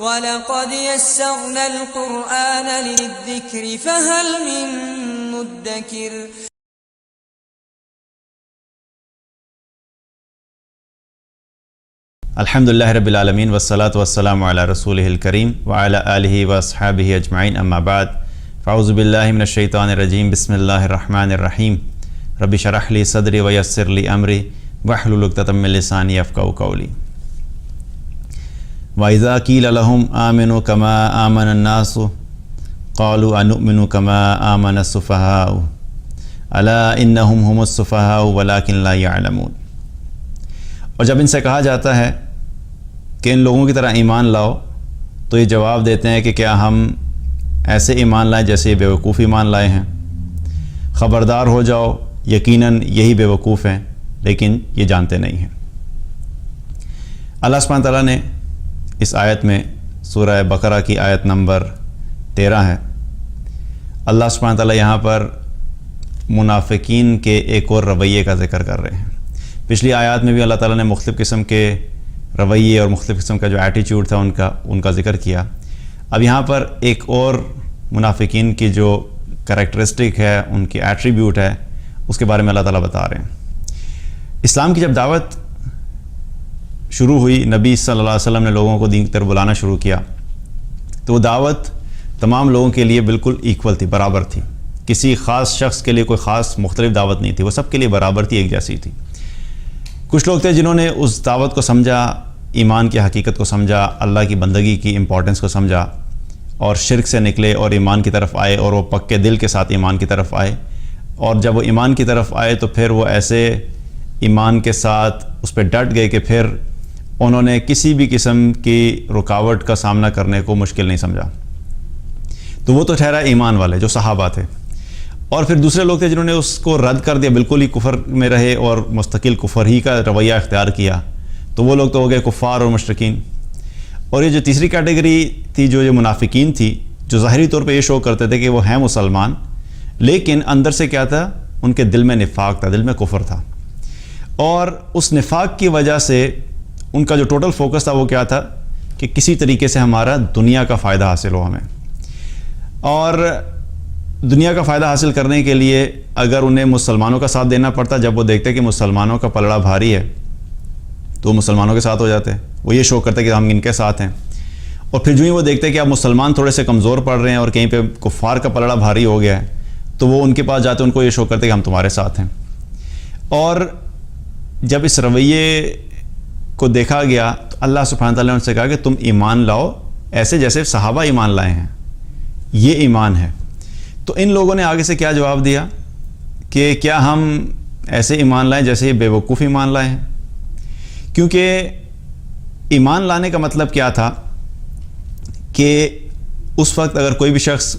وَلَقَدْ يَسَّرْنَا الْقُرْآنَ لِلذِّكْرِ فَهَلْ مِن مُّدَّكِرٍ. الحمدللہ رب العالمین والصلاة والسلام علی رسولہ الکریم وعلی آلہ واصحابہ اجمعین اما بعد فاعوذ باللہ من الشیطان الرجیم بسم اللہ الرحمن الرحیم رب اشرح لی صدری ویسر لی امری واحلل عقدۃ من لسانی یفقہوا قولی. وَإِذَا قِيلَ لَهُمْ آمِنُوا كَمَا آمَنَ النَّاسُ قَالُوا أَنُؤْمِنُ كَمَا آمَنَ السُّفَهَاءُ أَلَا إِنَّهُمْ هُمُ السُّفَهَاءُ وَلَكِنْ لَا يَعْلَمُونَ. اور جب ان سے کہا جاتا ہے کہ ان لوگوں کی طرح ایمان لاؤ تو یہ جواب دیتے ہیں کہ کیا ہم ایسے ایمان لائیں جیسے یہ بیوقوف ایمان لائے ہیں. خبردار ہو جاؤ، یقیناً یہی بیوقوف ہیں لیکن یہ جانتے نہیں ہیں. اللہ سبحانہ تعالیٰ نے اس آیت میں سورہ بقرہ کی آیت نمبر 13 ہے. اللہ سبحانہ تعالیٰ یہاں پر منافقین کے ایک اور رویے کا ذکر کر رہے ہیں. پچھلی آیات میں بھی اللہ تعالیٰ نے مختلف قسم کے رویے اور مختلف قسم کا جو ایٹیچیوڈ تھا ان کا ذکر کیا. اب یہاں پر ایک اور منافقین کی جو کریکٹرسٹک ہے، ان کی ایٹریبیوٹ ہے، اس کے بارے میں اللہ تعالیٰ بتا رہے ہیں. اسلام کی جب دعوت شروع ہوئی، نبی صلی اللہ علیہ وسلم نے لوگوں کو دین کی طرف بلانا شروع کیا تو وہ دعوت تمام لوگوں کے لیے بالکل ایکول تھی، برابر تھی. کسی خاص شخص کے لیے کوئی خاص مختلف دعوت نہیں تھی، وہ سب کے لیے برابر تھی، ایک جیسی تھی. کچھ لوگ تھے جنہوں نے اس دعوت کو سمجھا، ایمان کی حقیقت کو سمجھا، اللہ کی بندگی کی امپورٹنس کو سمجھا اور شرک سے نکلے اور ایمان کی طرف آئے، اور وہ پکے دل کے ساتھ ایمان کی طرف آئے. اور جب وہ ایمان کی طرف آئے تو پھر وہ ایسے ایمان کے ساتھ اس پہ ڈٹ گئے کہ پھر انہوں نے کسی بھی قسم کی رکاوٹ کا سامنا کرنے کو مشکل نہیں سمجھا. تو وہ تو ٹھہرا ایمان والے جو صحابہ تھے. اور پھر دوسرے لوگ تھے جنہوں نے اس کو رد کر دیا، بالکل ہی کفر میں رہے اور مستقل کفر ہی کا رویہ اختیار کیا. تو وہ لوگ تو ہو گئے کفار اور مشرکین. اور یہ جو تیسری کیٹیگری تھی، جو یہ منافقین تھی، جو ظاہری طور پہ یہ شو کرتے تھے کہ وہ ہیں مسلمان، لیکن اندر سے کیا تھا، ان کے دل میں نفاق تھا، دل میں کفر تھا. اور اس نفاق کی وجہ سے ان کا جو ٹوٹل فوکس تھا وہ کیا تھا کہ کسی طریقے سے ہمارا دنیا کا فائدہ حاصل ہو ہمیں. اور دنیا کا فائدہ حاصل کرنے کے لیے اگر انہیں مسلمانوں کا ساتھ دینا پڑتا، جب وہ دیکھتے کہ مسلمانوں کا پلڑا بھاری ہے تو وہ مسلمانوں کے ساتھ ہو جاتے. وہ یہ شو کرتے کہ ہم ان کے ساتھ ہیں. اور پھر جو ہی وہ دیکھتے کہ اب مسلمان تھوڑے سے کمزور پڑ رہے ہیں اور کہیں پہ کفار کا پلڑا بھاری ہو گیا ہے تو وہ ان کے پاس جاتے، ان کو یہ شو کرتے کہ ہم تمہارے ساتھ ہیں. اور جب اس رویے کو دیکھا گیا تو اللہ سبحانہ تعالیٰ نے ان سے کہا کہ تم ایمان لاؤ ایسے جیسے صحابہ ایمان لائے ہیں، یہ ایمان ہے. تو ان لوگوں نے آگے سے کیا جواب دیا کہ کیا ہم ایسے ایمان لائیں جیسے یہ بیوقوف ایمان لائے ہیں. کیونکہ ایمان لانے کا مطلب کیا تھا کہ اس وقت اگر کوئی بھی شخص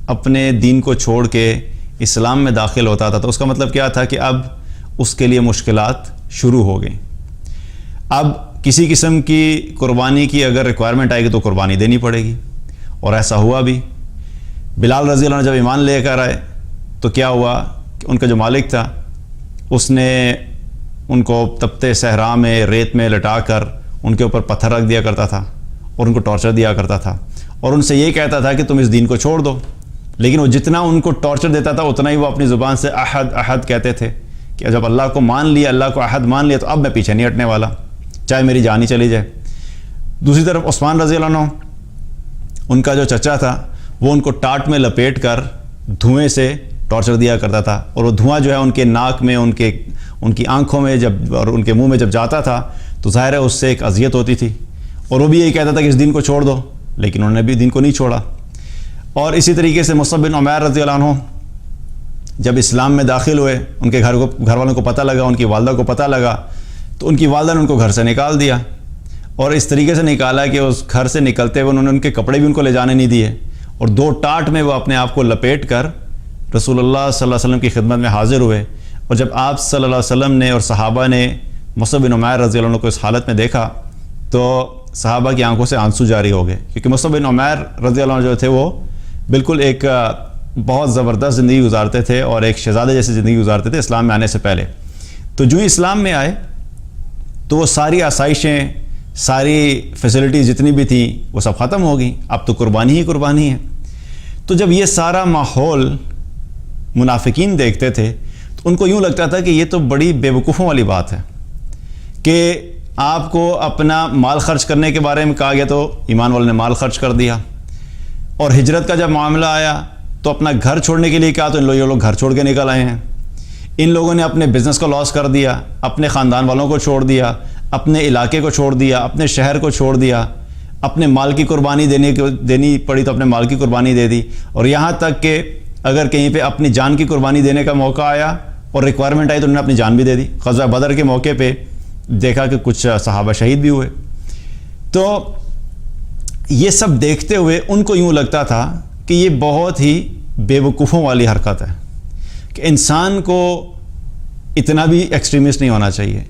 اپنے دین کو چھوڑ کے اسلام میں داخل ہوتا تھا تو اس کا مطلب کیا تھا کہ اب اس کے لیے مشکلات شروع ہو گئیں. اب کسی قسم کی قربانی کی اگر ریکوائرمنٹ آئے گی تو قربانی دینی پڑے گی. اور ایسا ہوا بھی. بلال رضی اللہ عنہ جب ایمان لے کر آئے تو کیا ہوا کہ ان کا جو مالک تھا اس نے ان کو تپتے صحرا میں ریت میں لٹا کر ان کے اوپر پتھر رکھ دیا کرتا تھا اور ان کو ٹارچر دیا کرتا تھا اور ان سے یہ کہتا تھا کہ تم اس دین کو چھوڑ دو. لیکن وہ جتنا ان کو ٹارچر دیتا تھا اتنا ہی وہ اپنی زبان سے احد احد کہتے تھے کہ جب اللہ کو مان لیا، اللہ کو احد مان لیا تو اب میں پیچھے نہیں ہٹنے والا، چاہے میری جان ہی چلی جائے. دوسری طرف عثمان رضی اللہ عنہ، ان کا جو چچا تھا، وہ ان کو ٹاٹ میں لپیٹ کر دھوئیں سے ٹارچر دیا کرتا تھا. اور وہ دھواں جو ہے ان کے ناک میں، ان کی آنکھوں میں جب اور ان کے منہ میں جب جاتا تھا تو ظاہر ہے اس سے ایک اذیت ہوتی تھی. اور وہ بھی یہی کہتا تھا کہ اس دین کو چھوڑ دو، لیکن انہوں نے بھی دین کو نہیں چھوڑا. اور اسی طریقے سے مصعب بن عمیر رضی اللہ عنہ جب اسلام میں داخل ہوئے، ان کے گھر والوں کو پتہ لگا، ان کی والدہ کو پتہ لگا تو ان کی والدہ نے ان کو گھر سے نکال دیا. اور اس طریقے سے نکالا کہ اس گھر سے نکلتے ہوئے انہوں نے ان کے کپڑے بھی ان کو لے جانے نہیں دیے. اور 2 ٹاٹ میں وہ اپنے آپ کو لپیٹ کر رسول اللہ صلی اللہ علیہ وسلم کی خدمت میں حاضر ہوئے. اور جب آپ صلی اللہ علیہ وسلم نے اور صحابہ نے مصعب بن عمیر رضی اللہ عنہ کو اس حالت میں دیکھا تو صحابہ کی آنکھوں سے آنسو جاری ہو گئے. کیونکہ مصعب بن عمیر رضی اللہ عنہ جو تھے وہ بالکل ایک بہت زبردست زندگی گزارتے تھے اور ایک شہزادے جیسی زندگی گزارتے تھے اسلام میں آنے سے پہلے. تو جو اسلام میں آئے تو وہ ساری آسائشیں، ساری فیسلٹیز جتنی بھی تھیں وہ سب ختم ہو گئیں، اب تو قربانی ہی قربانی ہے۔ تو جب یہ سارا ماحول منافقین دیکھتے تھے تو ان کو یوں لگتا تھا کہ یہ تو بڑی بے وقوفوں والی بات ہے کہ آپ کو اپنا مال خرچ کرنے کے بارے میں کہا گیا تو ایمان والوں نے مال خرچ کر دیا، اور ہجرت کا جب معاملہ آیا تو اپنا گھر چھوڑنے کے لیے کہا تو یہ لوگ گھر چھوڑ کے نکل آئے ہیں۔ ان لوگوں نے اپنے بزنس کو لاس کر دیا، اپنے خاندان والوں کو چھوڑ دیا، اپنے علاقے کو چھوڑ دیا، اپنے شہر کو چھوڑ دیا، اپنے مال کی قربانی دینی پڑی تو اپنے مال کی قربانی دے دی، اور یہاں تک کہ اگر کہیں پہ اپنی جان کی قربانی دینے کا موقع آیا اور ریکوائرمنٹ آئی تو انہوں نے اپنی جان بھی دے دی۔ غزوہ بدر کے موقع پہ دیکھا کہ کچھ صحابہ شہید بھی ہوئے۔ تو یہ سب دیکھتے ہوئے ان کو یوں لگتا تھا کہ یہ بہت ہی بے وقوفوں والی حرکت ہے کہ انسان کو اتنا بھی ایکسٹریمسٹ نہیں ہونا چاہیے،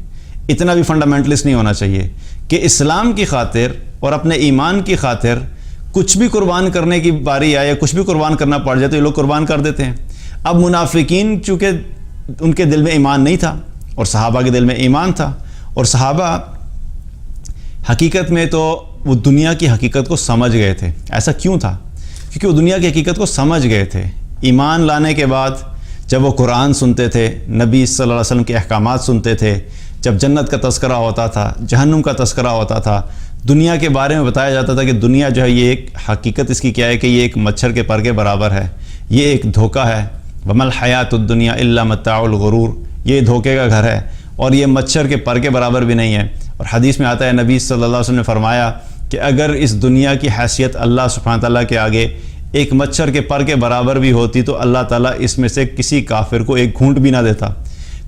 اتنا بھی فنڈامنٹلسٹ نہیں ہونا چاہیے کہ اسلام کی خاطر اور اپنے ایمان کی خاطر کچھ بھی قربان کرنے کی باری آئے یا کچھ بھی قربان کرنا پڑ جائے تو یہ لوگ قربان کر دیتے ہیں۔ اب منافقین چونکہ ان کے دل میں ایمان نہیں تھا اور صحابہ کے دل میں ایمان تھا، اور صحابہ حقیقت میں تو وہ دنیا کی حقیقت کو سمجھ گئے تھے۔ ایسا کیوں تھا؟ کیونکہ وہ دنیا کی حقیقت کو سمجھ گئے تھے۔ ایمان لانے کے بعد جب وہ قرآن سنتے تھے، نبی صلی اللہ علیہ وسلم کے احکامات سنتے تھے، جب جنت کا تذکرہ ہوتا تھا، جہنم کا تذکرہ ہوتا تھا، دنیا کے بارے میں بتایا جاتا تھا کہ دنیا جو ہے یہ ایک حقیقت اس کی کیا ہے کہ یہ ایک مچھر کے پر کے برابر ہے، یہ ایک دھوکہ ہے، وَمَا الْحَيَاةُ الدُّنْيَا إِلَّا مَتَاعُ الْغُرُورِ، یہ دھوکے کا گھر ہے اور یہ مچھر کے پر کے برابر بھی نہیں ہے۔ اور حدیث میں آتا ہے نبی صلی اللہ علیہ وسلم نے فرمایا کہ اگر اس دنیا کی حیثیت اللہ سبحانہ تعالیٰ کے آگے ایک مچھر کے پر کے برابر بھی ہوتی تو اللہ تعالیٰ اس میں سے کسی کافر کو ایک گھونٹ بھی نہ دیتا۔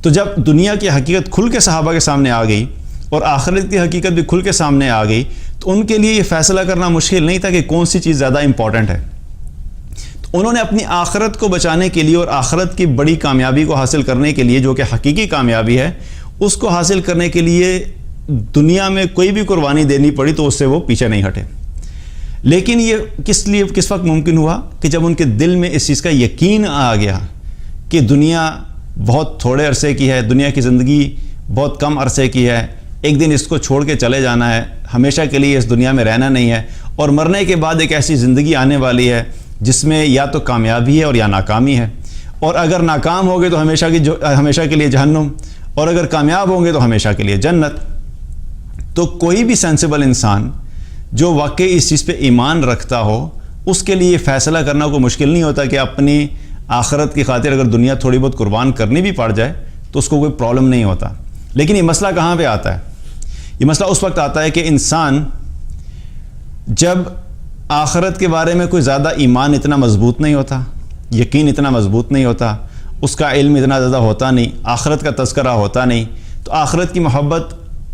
تو جب دنیا کی حقیقت کھل کے صحابہ کے سامنے آ گئی اور آخرت کی حقیقت بھی کھل کے سامنے آ گئی تو ان کے لیے یہ فیصلہ کرنا مشکل نہیں تھا کہ کون سی چیز زیادہ امپورٹنٹ ہے۔ تو انہوں نے اپنی آخرت کو بچانے کے لیے اور آخرت کی بڑی کامیابی کو حاصل کرنے کے لیے، جو کہ حقیقی کامیابی ہے، اس کو حاصل کرنے کے لیے دنیا میں کوئی بھی قربانی دینی پڑی تو اس سے وہ پیچھے نہیں ہٹے۔ لیکن یہ کس وقت ممکن ہوا کہ جب ان کے دل میں اس چیز کا یقین آ گیا کہ دنیا بہت تھوڑے عرصے کی ہے، دنیا کی زندگی بہت کم عرصے کی ہے، ایک دن اس کو چھوڑ کے چلے جانا ہے، ہمیشہ کے لیے اس دنیا میں رہنا نہیں ہے، اور مرنے کے بعد ایک ایسی زندگی آنے والی ہے جس میں یا تو کامیابی ہے اور یا ناکامی ہے، اور اگر ناکام ہوگے تو ہمیشہ کے لیے جہنم، اور اگر کامیاب ہوں گے تو ہمیشہ کے لیے جنت۔ تو کوئی بھی سینسیبل انسان جو واقعی اس چیز پہ ایمان رکھتا ہو اس کے لیے فیصلہ کرنا کوئی مشکل نہیں ہوتا کہ اپنی آخرت کی خاطر اگر دنیا تھوڑی بہت قربان کرنی بھی پڑ جائے تو اس کو کوئی پرابلم نہیں ہوتا۔ لیکن یہ مسئلہ کہاں پہ آتا ہے؟ یہ مسئلہ اس وقت آتا ہے کہ انسان جب آخرت کے بارے میں کوئی زیادہ ایمان اتنا مضبوط نہیں ہوتا، یقین اتنا مضبوط نہیں ہوتا، اس کا علم اتنا زیادہ ہوتا نہیں، آخرت کا تذکرہ ہوتا نہیں، تو آخرت کی محبت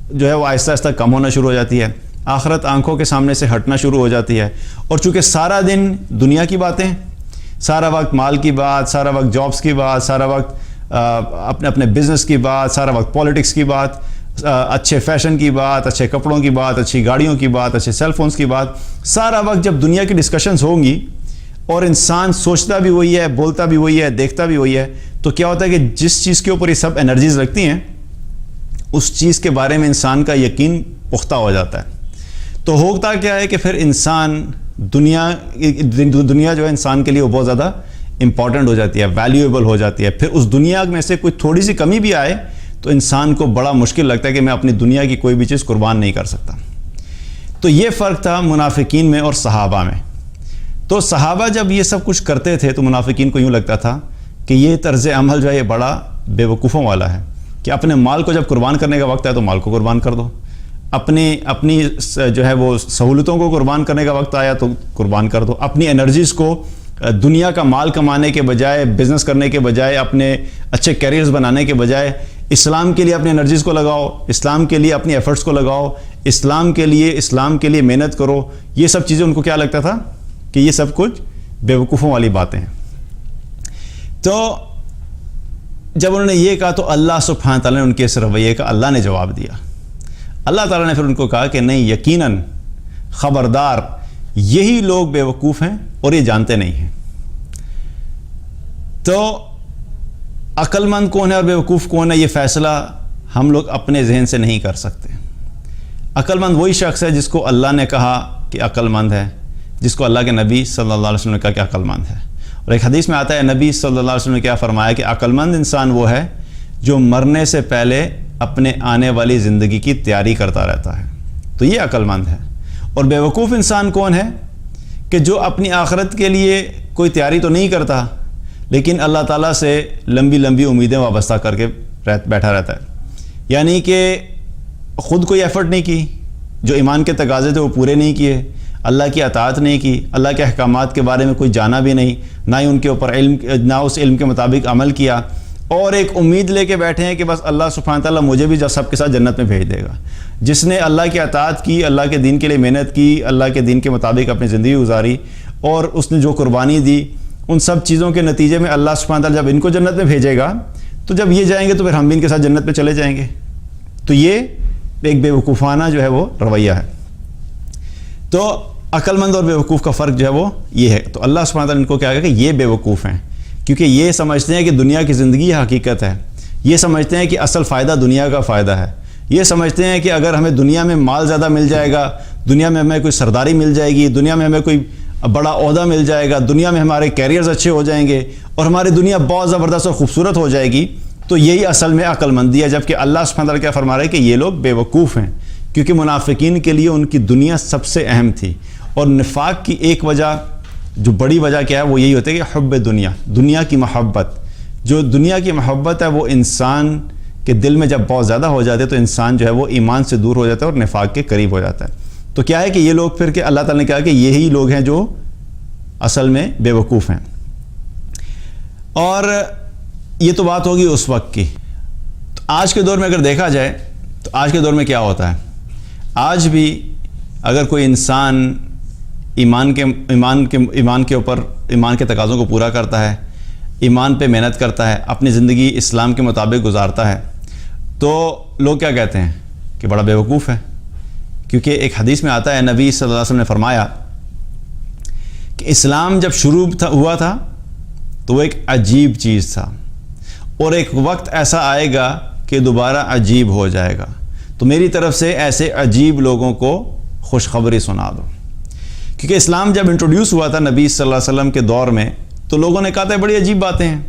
جو ہے وہ آہستہ آہستہ کم ہونا شروع ہو جاتی ہے، آخرت آنکھوں کے سامنے سے ہٹنا شروع ہو جاتی ہے، اور چونکہ سارا دن دنیا کی باتیں، سارا وقت مال کی بات، سارا وقت جابس کی بات، سارا وقت اپنے بزنس کی بات، سارا وقت پولیٹکس کی بات، اچھے فیشن کی بات، اچھے کپڑوں کی بات، اچھی گاڑیوں کی بات، اچھے سیل فونز کی بات، سارا وقت جب دنیا کی ڈسکشنز ہوں گی اور انسان سوچتا بھی وہی ہے، بولتا بھی وہی ہے، دیکھتا بھی وہی ہے، تو کیا ہوتا ہے کہ جس چیز کے اوپر یہ سب انرجیز لگتی ہیں اس چیز کے بارے میں انسان کا یقین پختہ ہو جاتا ہے۔ تو ہوتا کیا ہے کہ پھر انسان دنیا جو ہے انسان کے لیے وہ بہت زیادہ امپورٹنٹ ہو جاتی ہے، ویلیویبل ہو جاتی ہے۔ پھر اس دنیا میں سے کوئی تھوڑی سی کمی بھی آئے تو انسان کو بڑا مشکل لگتا ہے کہ میں اپنی دنیا کی کوئی بھی چیز قربان نہیں کر سکتا۔ تو یہ فرق تھا منافقین میں اور صحابہ میں۔ تو صحابہ جب یہ سب کچھ کرتے تھے تو منافقین کو یوں لگتا تھا کہ یہ طرز عمل جو ہے یہ بڑا بے وقوفوں والا ہے کہ اپنے مال کو جب قربان کرنے کا وقت ہے تو مال کو قربان کر دو، اپنی جو ہے وہ سہولتوں کو قربان کرنے کا وقت آیا تو قربان کر دو، اپنی انرجیز کو دنیا کا مال کمانے کے بجائے، بزنس کرنے کے بجائے، اپنے اچھے کیریئرز بنانے کے بجائے اسلام کے لیے اپنی انرجیز کو لگاؤ، اسلام کے لیے اپنی ایفرٹس کو لگاؤ، اسلام کے لیے محنت کرو۔ یہ سب چیزیں ان کو کیا لگتا تھا کہ یہ سب کچھ بے وقوفوں والی باتیں ہیں۔ تو جب انہوں نے یہ کہا تو اللہ سبحانہ تعالیٰ نے ان کے اس رویے کا اللہ نے جواب دیا۔ اللہ تعالیٰ نے پھر ان کو کہا کہ نہیں، یقیناً خبردار، یہی لوگ بے وقوف ہیں اور یہ جانتے نہیں ہیں۔ تو عقل مند کون ہے اور بے وقوف کون ہے یہ فیصلہ ہم لوگ اپنے ذہن سے نہیں کر سکتے۔ عقل مند وہی شخص ہے جس کو اللہ نے کہا کہ عقل مند ہے، جس کو اللہ کے نبی صلی اللہ علیہ وسلم نے کہا کہ عقل مند ہے۔ اور ایک حدیث میں آتا ہے نبی صلی اللہ علیہ وسلم نے کیا فرمایا کہ عقل مند انسان وہ ہے جو مرنے سے پہلے اپنے آنے والی زندگی کی تیاری کرتا رہتا ہے، تو یہ عقل مند ہے۔ اور بیوقوف انسان کون ہے؟ کہ جو اپنی آخرت کے لیے کوئی تیاری تو نہیں کرتا لیکن اللہ تعالیٰ سے لمبی لمبی امیدیں وابستہ کر کے بیٹھا رہتا ہے، یعنی کہ خود کوئی ایفرٹ نہیں کی، جو ایمان کے تقاضے تھے وہ پورے نہیں کیے، اللہ کی اطاعت نہیں کی، اللہ کے احکامات کے بارے میں کوئی جانا بھی نہیں، نہ ہی ان کے اوپر علم، نہ اس علم کے مطابق عمل کیا، اور ایک امید لے کے بیٹھے ہیں کہ بس اللہ سبحانہ تعالیٰ مجھے بھی سب کے ساتھ جنت میں بھیج دے گا۔ جس نے اللہ کی اطاعت کی، اللہ کے دین کے لیے محنت کی، اللہ کے دین کے مطابق اپنی زندگی گزاری، اور اس نے جو قربانی دی، ان سب چیزوں کے نتیجے میں اللہ سبحانہ تعالیٰ جب ان کو جنت میں بھیجے گا تو جب یہ جائیں گے تو پھر ہم بھی ان کے ساتھ جنت میں چلے جائیں گے۔ تو یہ ایک بیوقوفانہ جو ہے وہ رویہ ہے۔ تو عقل مند اور بیوقوف کا فرق جو ہے وہ یہ ہے۔ تو اللہ سبحانہ تعالیٰ ان کو کیا کہا کہ یہ بیوقوف ہیں، کیونکہ یہ سمجھتے ہیں کہ دنیا کی زندگی حقیقت ہے، یہ سمجھتے ہیں کہ اصل فائدہ دنیا کا فائدہ ہے، یہ سمجھتے ہیں کہ اگر ہمیں دنیا میں مال زیادہ مل جائے گا، دنیا میں ہمیں کوئی سرداری مل جائے گی، دنیا میں ہمیں کوئی بڑا عہدہ مل جائے گا، دنیا میں ہمارے کیریئرز اچھے ہو جائیں گے اور ہماری دنیا بہت زبردست اور خوبصورت ہو جائے گی، تو یہی اصل میں عقل مندی ہے۔ جبکہ اللہ سبحانہ تعالیٰ کیا فرما رہا ہے کہ یہ لوگ بیوقوف ہیں، کیونکہ منافقین کے لیے ان کی دنیا سب سے اہم تھی۔ اور نفاق کی ایک وجہ، جو بڑی وجہ کیا ہے، وہ یہی ہوتی ہے کہ حب دنیا، دنیا کی محبت، جو دنیا کی محبت ہے وہ انسان کے دل میں جب بہت زیادہ ہو جاتے تو انسان جو ہے وہ ایمان سے دور ہو جاتا ہے اور نفاق کے قریب ہو جاتا ہے۔ تو کیا ہے کہ یہ لوگ پھر کہ اللہ تعالیٰ نے کہا کہ یہی لوگ ہیں جو اصل میں بیوقوف ہیں۔ اور یہ تو بات ہوگی اس وقت کی۔ تو آج کے دور میں اگر دیکھا جائے تو آج کے دور میں کیا ہوتا ہے، آج بھی اگر کوئی انسان ایمان کے اوپر ایمان کے تقاضوں کو پورا کرتا ہے، ایمان پہ محنت کرتا ہے، اپنی زندگی اسلام کے مطابق گزارتا ہے، تو لوگ کیا کہتے ہیں کہ بڑا بیوقوف ہے۔ کیونکہ ایک حدیث میں آتا ہے نبی صلی اللہ علیہ وسلم نے فرمایا کہ اسلام جب شروع ہوا تھا تو وہ ایک عجیب چیز تھا، اور ایک وقت ایسا آئے گا کہ دوبارہ عجیب ہو جائے گا، تو میری طرف سے ایسے عجیب لوگوں کو خوشخبری سنا دو۔ کیونکہ اسلام جب انٹروڈیوس ہوا تھا نبی صلی اللہ علیہ وسلم کے دور میں تو لوگوں نے کہا تھا بڑی عجیب باتیں ہیں،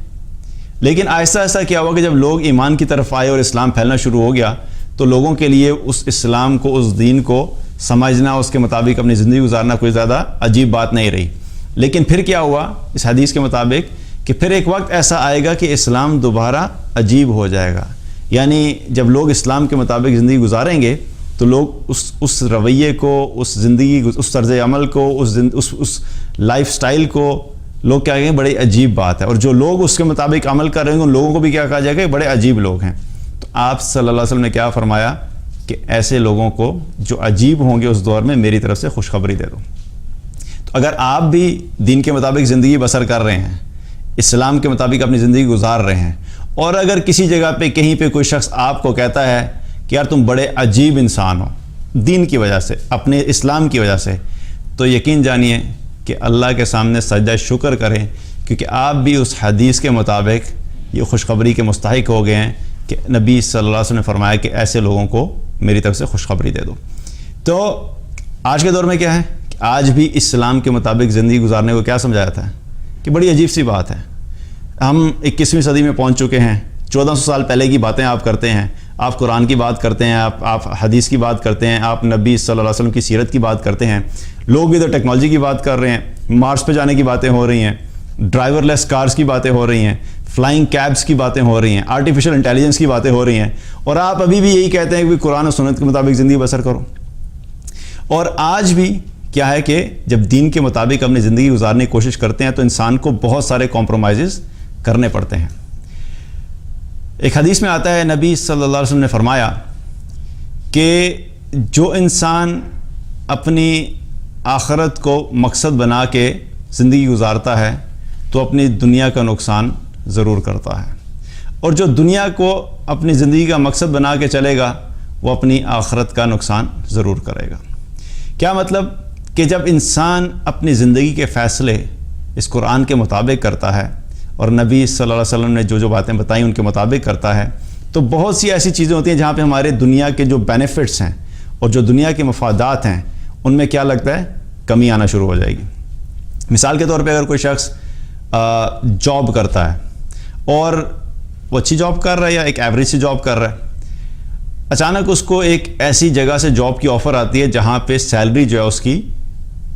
لیکن آہستہ آہستہ کیا ہوا کہ جب لوگ ایمان کی طرف آئے اور اسلام پھیلنا شروع ہو گیا تو لوگوں کے لیے اس اسلام کو، اس دین کو سمجھنا، اس کے مطابق اپنی زندگی گزارنا کوئی زیادہ عجیب بات نہیں رہی۔ لیکن پھر کیا ہوا اس حدیث کے مطابق کہ پھر ایک وقت ایسا آئے گا کہ اسلام دوبارہ عجیب ہو جائے گا، یعنی جب لوگ اسلام کے مطابق زندگی گزاریں گے تو لوگ اس رویے کو، اس زندگی، اس طرز عمل کو، اس لائف سٹائل کو لوگ کیا کہیں گے بڑی عجیب بات ہے، اور جو لوگ اس کے مطابق عمل کر رہے ہیں ان لوگوں کو بھی کیا کہا جائے گا بڑے عجیب لوگ ہیں۔ تو آپ صلی اللہ علیہ وسلم نے کیا فرمایا کہ ایسے لوگوں کو جو عجیب ہوں گے اس دور میں میری طرف سے خوشخبری دے دو۔ تو اگر آپ بھی دین کے مطابق زندگی بسر کر رہے ہیں، اسلام کے مطابق اپنی زندگی گزار رہے ہیں، اور اگر کسی جگہ پہ کہیں پہ کوئی شخص آپ کو کہتا ہے کہ یار تم بڑے عجیب انسان ہو دین کی وجہ سے، اپنے اسلام کی وجہ سے، تو یقین جانیے کہ اللہ کے سامنے سجدہ شکر کریں، کیونکہ آپ بھی اس حدیث کے مطابق یہ خوشخبری کے مستحق ہو گئے ہیں کہ نبی صلی اللہ علیہ وسلم نے فرمایا کہ ایسے لوگوں کو میری طرف سے خوشخبری دے دو۔ تو آج کے دور میں کیا ہے کہ آج بھی اسلام کے مطابق زندگی گزارنے کو کیا سمجھا جاتا ہے کہ بڑی عجیب سی بات ہے۔ ہم 21ویں صدی میں پہنچ چکے ہیں، 1400 سال پہلے کی باتیں آپ کرتے ہیں، آپ قرآن کی بات کرتے ہیں، آپ حدیث کی بات کرتے ہیں، آپ نبی صلی اللہ علیہ وسلم کی سیرت کی بات کرتے ہیں، لوگ ادھر ٹیکنالوجی کی بات کر رہے ہیں، مارس پہ جانے کی باتیں ہو رہی ہیں، ڈرائیور لیس کارز کی باتیں ہو رہی ہیں، فلائنگ کیبس کی باتیں ہو رہی ہیں، آرٹیفیشل انٹیلیجنس کی باتیں ہو رہی ہیں، اور آپ ابھی بھی یہی کہتے ہیں کہ قرآن و سنت کے مطابق زندگی بسر کرو۔ اور آج بھی کیا ہے کہ جب دین کے مطابق اپنی زندگی گزارنے کی کوشش کرتے ہیں تو انسان کو بہت سارے کمپرومائزز کرنے پڑتے ہیں۔ ایک حدیث میں آتا ہے نبی صلی اللہ علیہ وسلم نے فرمایا کہ جو انسان اپنی آخرت کو مقصد بنا کے زندگی گزارتا ہے تو اپنی دنیا کا نقصان ضرور کرتا ہے، اور جو دنیا کو اپنی زندگی کا مقصد بنا کے چلے گا وہ اپنی آخرت کا نقصان ضرور کرے گا۔ کیا مطلب کہ جب انسان اپنی زندگی کے فیصلے اس قرآن کے مطابق کرتا ہے اور نبی صلی اللہ علیہ وسلم نے جو باتیں بتائیں ان کے مطابق کرتا ہے، تو بہت سی ایسی چیزیں ہوتی ہیں جہاں پہ ہمارے دنیا کے جو بینیفٹس ہیں اور جو دنیا کے مفادات ہیں ان میں کیا لگتا ہے کمی آنا شروع ہو جائے گی. مثال کے طور پہ اگر کوئی شخص جاب کرتا ہے اور وہ اچھی جاب کر رہا ہے یا ایک ایوریج سی جاب کر رہا ہے, اچانک اس کو ایک ایسی جگہ سے جاب کی آفر آتی ہے جہاں پہ سیلری جو ہے اس کی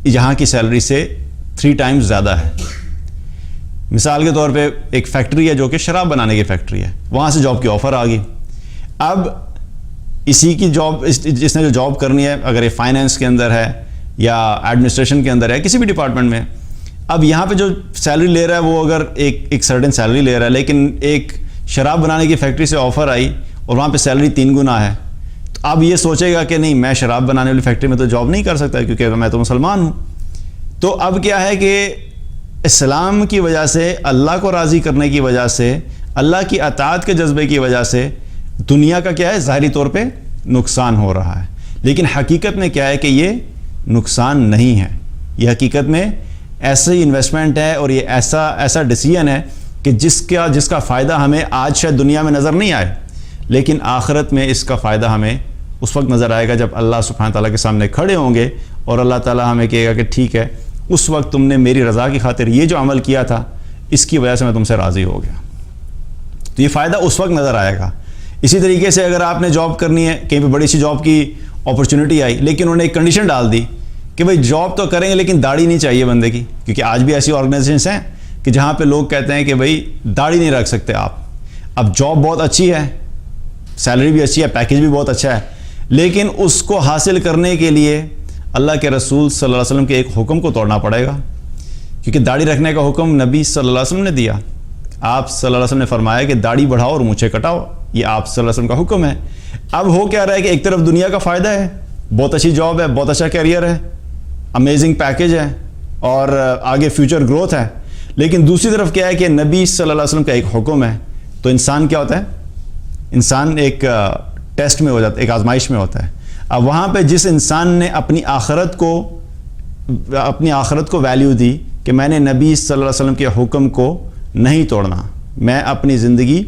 یہاں کی سیلری سے 3 ٹائمز زیادہ ہے. مثال کے طور پہ ایک فیکٹری ہے جو کہ شراب بنانے کی فیکٹری ہے, وہاں سے جاب کی آفر آ گئی. اب اسی کی جاب جس نے جو جاب کرنی ہے, اگر یہ فائنینس کے اندر ہے یا ایڈمنسٹریشن کے اندر ہے, کسی بھی ڈپارٹمنٹ میں, اب یہاں پہ جو سیلری لے رہا ہے وہ اگر ایک سرٹن سیلری لے رہا ہے, لیکن ایک شراب بنانے کی فیکٹری سے آفر آئی اور وہاں پہ سیلری 3 گنا ہے, تو اب یہ سوچے گا کہ نہیں, میں شراب بنانے والی فیکٹری میں تو جاب نہیں کر سکتا کیونکہ میں تو مسلمان ہوں. تو اب کیا ہے کہ اسلام کی وجہ سے, اللہ کو راضی کرنے کی وجہ سے, اللہ کی اطاعت کے جذبے کی وجہ سے دنیا کا کیا ہے ظاہری طور پہ نقصان ہو رہا ہے, لیکن حقیقت میں کیا ہے کہ یہ نقصان نہیں ہے. یہ حقیقت میں ایسی انویسٹمنٹ ہے اور یہ ایسا ڈیسیژن ہے کہ جس کا فائدہ ہمیں آج شاید دنیا میں نظر نہیں آئے, لیکن آخرت میں اس کا فائدہ ہمیں اس وقت نظر آئے گا جب اللہ سبحانہ تعالیٰ کے سامنے کھڑے ہوں گے اور اللہ تعالیٰ ہمیں کہے گا کہ ٹھیک ہے, اس وقت تم نے میری رضا کی خاطر یہ جو عمل کیا تھا اس کی وجہ سے میں تم سے راضی ہو گیا. تو یہ فائدہ اس وقت نظر آئے گا. اسی طریقے سے اگر آپ نے جاب کرنی ہے, کہیں پہ بڑی سی جاب کی اپرچونٹی آئی, لیکن انہوں نے ایک کنڈیشن ڈال دی کہ بھائی جاب تو کریں گے لیکن داڑھی نہیں چاہیے بندے کی, کیونکہ آج بھی ایسی آرگنائزیشنس ہیں کہ جہاں پہ لوگ کہتے ہیں کہ بھائی داڑھی نہیں رکھ سکتے آپ. اب جاب بہت اچھی ہے, سیلری بھی اچھی ہے, پیکیج بھی بہت اچھا ہے, لیکن اس کو حاصل کرنے کے لیے اللہ کے رسول صلی اللہ علیہ وسلم کے ایک حکم کو توڑنا پڑے گا, کیونکہ داڑھی رکھنے کا حکم نبی صلی اللہ علیہ وسلم نے دیا. آپ صلی اللہ علیہ وسلم نے فرمایا کہ داڑھی بڑھاؤ اور مونچھیں کٹاؤ, یہ آپ صلی اللہ علیہ وسلم کا حکم ہے. اب ہو کیا رہا ہے کہ ایک طرف دنیا کا فائدہ ہے, بہت اچھی جاب ہے, بہت اچھا کیریئر ہے, امیزنگ پیکیج ہے اور آگے فیوچر گروتھ ہے, لیکن دوسری طرف کیا ہے کہ نبی صلی اللہ علیہ وسلم کا ایک حکم ہے. تو انسان کیا ہوتا ہے, انسان ایک ٹیسٹ میں ہو جاتا ہے, ایک آزمائش میں ہوتا ہے. اب وہاں پہ جس انسان نے اپنی آخرت کو ویلیو دی کہ میں نے نبی صلی اللہ علیہ وسلم کے حکم کو نہیں توڑنا, میں اپنی زندگی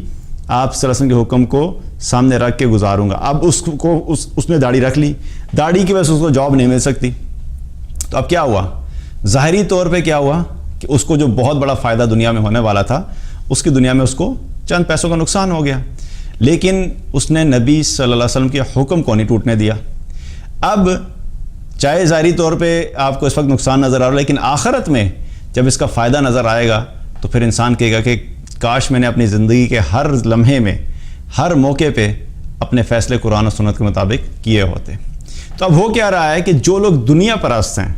آپ صلی اللہ علیہ وسلم کے حکم کو سامنے رکھ کے گزاروں گا. اب اس نے داڑھی رکھ لی, داڑھی کی وجہ سے اس کو جاب نہیں مل سکتی. تو اب کیا ہوا, ظاہری طور پہ کیا ہوا کہ اس کو جو بہت بڑا فائدہ دنیا میں ہونے والا تھا, اس کی دنیا میں اس کو چند پیسوں کا نقصان ہو گیا, لیکن اس نے نبی صلی اللہ علیہ وسلم کے حکم کو نہیں ٹوٹنے دیا. اب چاہے ظاہری طور پہ آپ کو اس وقت نقصان نظر آ رہا ہے, لیکن آخرت میں جب اس کا فائدہ نظر آئے گا تو پھر انسان کہے گا کہ کاش میں نے اپنی زندگی کے ہر لمحے میں, ہر موقع پہ اپنے فیصلے قرآن و سنت کے مطابق کیے ہوتے. تو اب ہو کیا رہا ہے کہ جو لوگ دنیا پرست ہیں,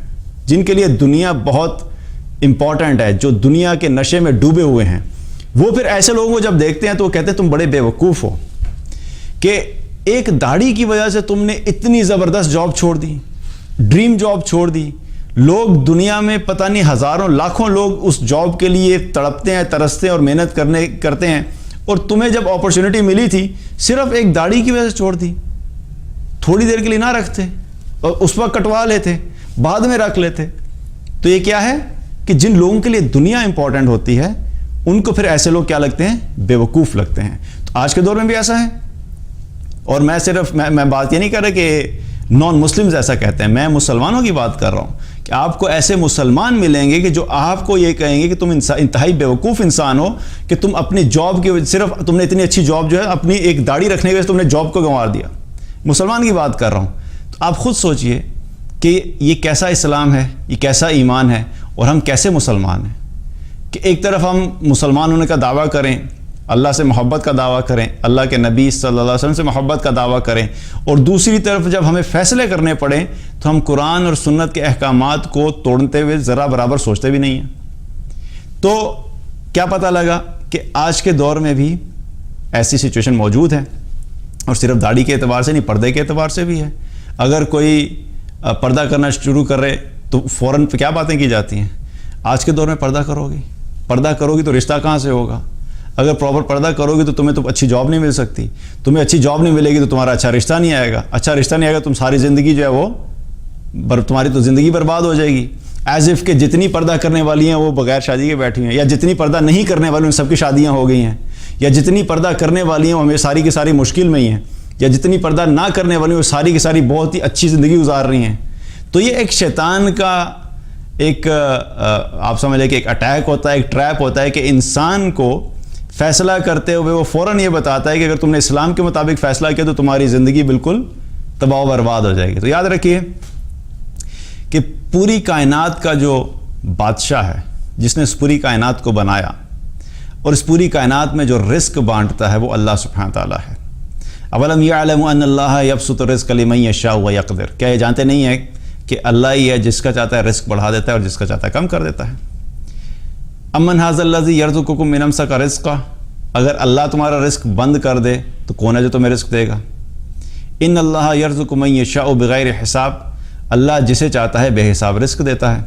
جن کے لیے دنیا بہت امپورٹنٹ ہے, جو دنیا کے نشے میں ڈوبے ہوئے ہیں, وہ پھر ایسے لوگوں کو جب دیکھتے ہیں تو وہ کہتے ہیں تم بڑے بے وقوف ہو کہ ایک داڑھی کی وجہ سے تم نے اتنی زبردست جاب چھوڑ دی, ڈریم جاب چھوڑ دی. لوگ دنیا میں پتہ نہیں ہزاروں لاکھوں لوگ اس جاب کے لیے تڑپتے ہیں, ترستے ہیں اور محنت کرتے ہیں, اور تمہیں جب اپرچونٹی ملی تھی صرف ایک داڑھی کی وجہ سے چھوڑ دی. تھوڑی دیر کے لیے نہ رکھتے اور اس وقت کٹوا لیتے, بعد میں رکھ لیتے. تو یہ کیا ہے کہ جن لوگوں کے لیے دنیا امپورٹنٹ ہوتی ہے ان کو پھر ایسے لوگ کیا لگتے ہیں, بے وقوف لگتے ہیں. تو آج کے دور میں بھی ایسا ہے, اور میں بات یہ نہیں کر رہا کہ نان مسلمز ایسا کہتے ہیں, میں مسلمانوں کی بات کر رہا ہوں کہ آپ کو ایسے مسلمان ملیں گے کہ جو آپ کو یہ کہیں گے کہ تم انتہائی بیوقوف انسان ہو کہ تم اپنی جاب کی صرف تم نے اتنی اچھی جاب جو ہے اپنی ایک داڑھی رکھنے کی وجہ سے تم نے جاب کو گنوار دیا. مسلمان کی بات کر رہا ہوں. تو آپ خود سوچئے کہ یہ کیسا اسلام ہے, یہ کیسا ایمان ہے, اور ہم کیسے مسلمان ہیں کہ ایک طرف ہم مسلمان ہونے کا دعویٰ کریں, اللہ سے محبت کا دعویٰ کریں, اللہ کے نبی صلی اللہ علیہ وسلم سے محبت کا دعویٰ کریں, اور دوسری طرف جب ہمیں فیصلے کرنے پڑیں تو ہم قرآن اور سنت کے احکامات کو توڑتے ہوئے ذرا برابر سوچتے بھی نہیں ہیں. تو کیا پتہ لگا کہ آج کے دور میں بھی ایسی سچویشن موجود ہے, اور صرف داڑھی کے اعتبار سے نہیں, پردے کے اعتبار سے بھی ہے. اگر کوئی پردہ کرنا شروع کرے تو فوراً کیا باتیں کی جاتی ہیں, آج کے دور میں پردہ کرو گی تو رشتہ کہاں سے ہوگا, اگر پراپر پردہ کرو گی تو تمہیں تو اچھی جاب نہیں مل سکتی, تمہیں اچھی جاب نہیں ملے گی تو تمہارا اچھا رشتہ نہیں آئے گا, اچھا رشتہ نہیں آئے گا تم ساری زندگی جو ہے وہ تمہاری تو زندگی برباد ہو جائے گی. ایز اف کہ جتنی پردہ کرنے والی ہیں وہ بغیر شادی کے بیٹھی ہیں, یا جتنی پردہ نہیں کرنے والی ان سب کی شادیاں ہو گئی ہیں, یا جتنی پردہ کرنے والی ہیں وہ ہمیں ساری کی ساری مشکل میں ہی ہیں. یا جتنی پردہ نہ کرنے والی وہ ساری کی ساری بہت ہی اچھی زندگی گزار رہی ہیں. تو یہ ایک شیطان کا ایک آپ سمجھ لیں کہ ایک اٹیک ہوتا ہے, ایک ٹریپ ہوتا ہے کہ انسان کو فیصلہ کرتے ہوئے وہ فوراً یہ بتاتا ہے کہ اگر تم نے اسلام کے مطابق فیصلہ کیا تو تمہاری زندگی بالکل تباہ و برباد ہو جائے گی. تو یاد رکھیے کہ پوری کائنات کا جو بادشاہ ہے, جس نے اس پوری کائنات کو بنایا اور اس پوری کائنات میں جو رزق بانٹتا ہے, وہ اللہ سبحانہ تعالیٰ ہے. اولم یعلم ان اللہ یبسط الرزق لمن یشاء ویقدر, کیا یہ جانتے نہیں ہیں کہ اللہ ہی ہے جس کا چاہتا ہے رزق بڑھا دیتا ہے اور جس کا چاہتا ہے کم کر دیتا ہے. امن ھذا الذی یرزقکم من امسک رزقا, اگر اللہ تمہارا رزق بند کر دے تو کون ہے جو تمہیں رزق دے گا. ان اللہ یرزق من یشاء بغیر حساب, اللہ جسے چاہتا ہے بے حساب رزق دیتا ہے.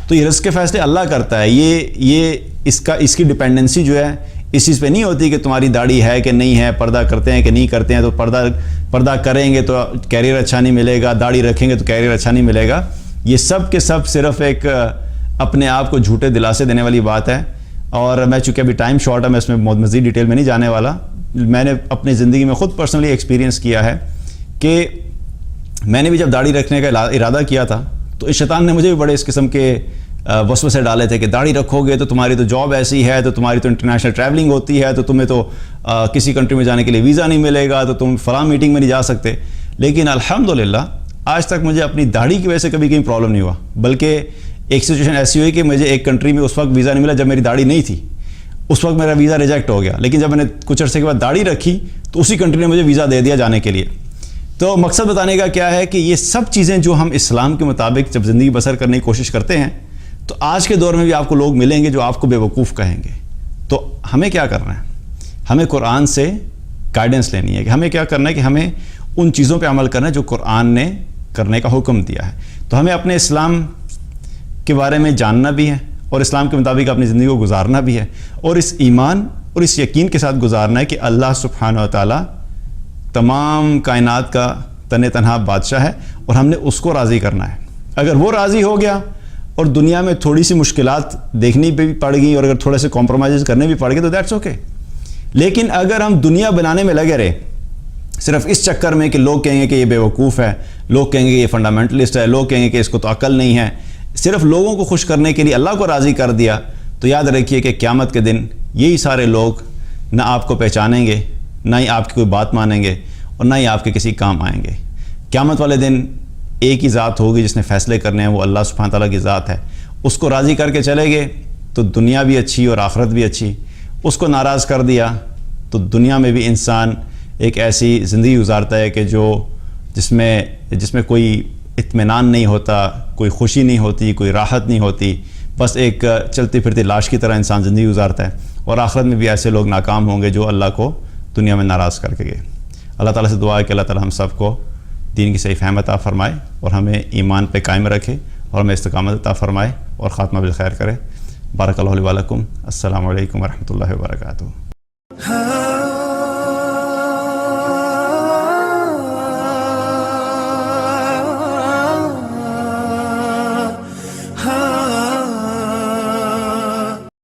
تو یہ رزق کے فیصلے اللہ کرتا ہے. یہ اس کی ڈپینڈنسی جو ہے اس چیز پہ نہیں ہوتی کہ تمہاری داڑھی ہے کہ نہیں ہے, پردہ کرتے ہیں کہ نہیں کرتے ہیں. تو پردہ کریں گے تو کیریئر اچھا نہیں ملے گا, داڑھی رکھیں گے تو کیریئر اچھا نہیں ملے گا. یہ سب کے سب صرف ایک اپنے آپ کو جھوٹے دلاسے دینے والی بات ہے. اور میں چونکہ ابھی ٹائم شارٹ ہے, میں اس میں مزید ڈیٹیل میں نہیں جانے والا. میں نے اپنی زندگی میں خود پرسنلی ایکسپیرینس کیا ہے کہ میں نے بھی جب داڑھی رکھنے کا ارادہ کیا تھا تو اس شیطان نے مجھے بھی بڑے اس قسم کے وسوسے ڈالے تھے کہ داڑھی رکھو گے تو تمہاری تو جاب ایسی ہے, تو تمہاری تو انٹرنیشنل ٹریولنگ ہوتی ہے, تو تمہیں تو کسی کنٹری میں جانے کے لیے ویزا نہیں ملے گا, تو تم فلاں میٹنگ میں نہیں جا سکتے. لیکن الحمدللہ آج تک مجھے اپنی داڑھی کی وجہ سے کبھی کہیں پرابلم نہیں ہوا. بلکہ ایک سچویشن ایسی ہوئی کہ مجھے ایک کنٹری میں اس وقت ویزا نہیں ملا جب میری داڑھی نہیں تھی, اس وقت میرا ویزا ریجیکٹ ہو گیا. لیکن جب میں نے کچھ عرصے کے بعد داڑھی رکھی تو اسی کنٹری نے مجھے ویزا دے دیا جانے کے لیے. تو مقصد بتانے کا کیا ہے کہ یہ سب چیزیں جو ہم اسلام کے مطابق جب زندگی بسر کرنے کی کوشش کرتے ہیں تو آج کے دور میں بھی آپ کو لوگ ملیں گے جو آپ کو بے وقوف کہیں گے. تو ہمیں کیا کرنا ہے, ہمیں قرآن سے گائیڈنس لینی ہے کہ ہمیں کیا کرنا ہے کہ ہمیں ان چیزوں پہ عمل کرنا ہے جو قرآن نے کرنے کا حکم دیا ہے. تو ہمیں اپنے اسلام کے بارے میں جاننا بھی ہے اور اسلام کے مطابق اپنی زندگی کو گزارنا بھی ہے, اور اس ایمان اور اس یقین کے ساتھ گزارنا ہے کہ اللہ سبحانہ و تعالیٰ تمام کائنات کا تن تنہا بادشاہ ہے اور ہم نے اس کو راضی کرنا ہے. اگر وہ راضی ہو گیا اور دنیا میں تھوڑی سی مشکلات دیکھنی بھی پڑ گئی اور اگر تھوڑے سے کمپرومائز کرنے بھی پڑ گئے تو دیٹس اوکے. لیکن اگر ہم دنیا بنانے میں لگے رہے صرف اس چکر میں کہ لوگ کہیں گے کہ یہ بے وقوف ہے, لوگ کہیں گے کہ یہ فنڈامنٹلسٹ ہے, لوگ کہیں گے کہ اس کو تو عقل نہیں ہے, صرف لوگوں کو خوش کرنے کے لیے اللہ کو راضی کر دیا, تو یاد رکھیے کہ قیامت کے دن یہی سارے لوگ نہ آپ کو پہچانیں گے, نہ ہی آپ کی کوئی بات مانیں گے, اور نہ ہی آپ کے کسی کام آئیں گے. قیامت والے دن ایک ہی ذات ہوگی جس نے فیصلے کرنے ہیں, وہ اللہ سبحانہ تعالیٰ کی ذات ہے. اس کو راضی کر کے چلے گئے تو دنیا بھی اچھی اور آخرت بھی اچھی. اس کو ناراض کر دیا تو دنیا میں بھی انسان ایک ایسی زندگی گزارتا ہے کہ جس میں کوئی اطمینان نہیں ہوتا, کوئی خوشی نہیں ہوتی, کوئی راحت نہیں ہوتی, بس ایک چلتی پھرتی لاش کی طرح انسان زندگی گزارتا ہے. اور آخرت میں بھی ایسے لوگ ناکام ہوں گے جو اللہ کو دنیا میں ناراض کر کے گئے. اللہ تعالیٰ سے دعا ہے کہ اللہ تعالیٰ ہم سب کو دین کی صحیح فہم عطا فرمائے اور ہمیں ایمان پہ قائم رکھے اور ہمیں استقامت عطا فرمائے اور خاتمہ بالخیر کرے. بارک اللہ علیہ ولکم. السلام علیکم ورحمۃ اللہ وبرکاتہ.